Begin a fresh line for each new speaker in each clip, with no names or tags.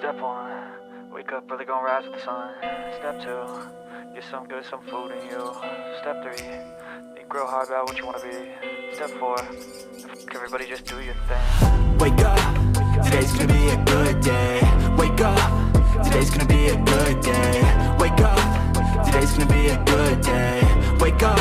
Step 1, wake up early, gonna rise with the sun. Step 2, get some good, some food in you. Step 3, think real hard about what you wanna be. Step 4, everybody just do your thing.
Wake up, today's gonna be a good day. Wake up, today's gonna be a good day. Wake up, today's gonna be a good day. Wake up,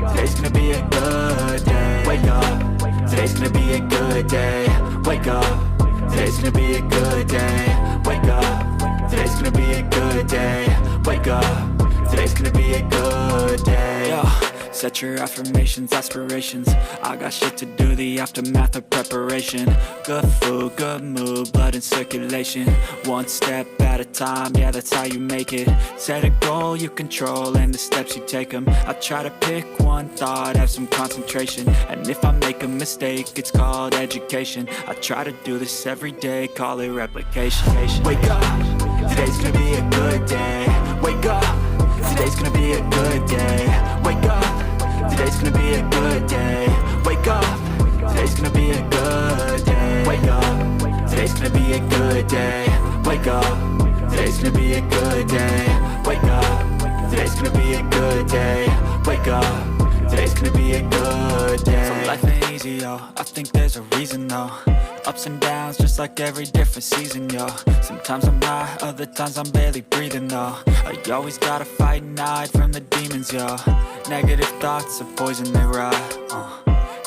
today's gonna be a good day. Wake up, today's gonna be a good day. Wake up, today's gonna be a good day. Wake up, today's gonna be a good day. Wake up, today's gonna be a good day. Yo, set your affirmations, aspirations. I got shit to do, the aftermath of preparation. Good food, good mood, blood in circulation. One step at a time, yeah, that's how you make it. Set a goal you control and the steps you take them. I try to pick one thought, have some concentration. And if I make a mistake, it's called education. I try to do this every day, call it replication. Wake up, today's gonna be a good day. Wake up, today's gonna be a good day. Wake up, today's gonna be a good day. Wake up, today's gonna be a good day. Wake up, today's gonna be a good day. Wake up, today's gonna be a good day. Wake up, today's gonna be a good day. Wake up, today's gonna be a good day. So life ain't easy, yo, I think there's a reason though. Ups and downs, just like every different season, yo. Sometimes I'm high, other times I'm barely breathing, though. I always gotta fight and hide from the demons, yo. Negative thoughts are poison, they rot.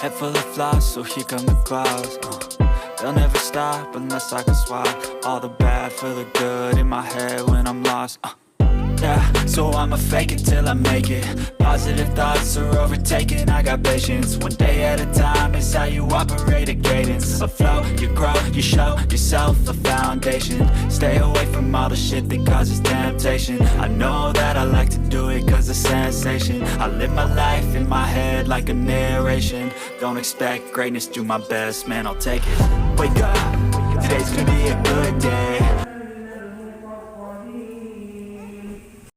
Head full of flies, so here come the clouds. They'll never stop unless I can swap all the bad for the good in my head when I'm lost. Yeah, so I'ma fake it till I make it. Positive thoughts are overtaken, I got patience. One day at a time is how you operate a cadence. A flow, you grow, you show yourself a foundation. Stay away from all the shit that causes temptation. I know that I like to do it cause it's sensation. I live my life in my head like a narration. Don't expect greatness, do my best, man, I'll take it. Wake up,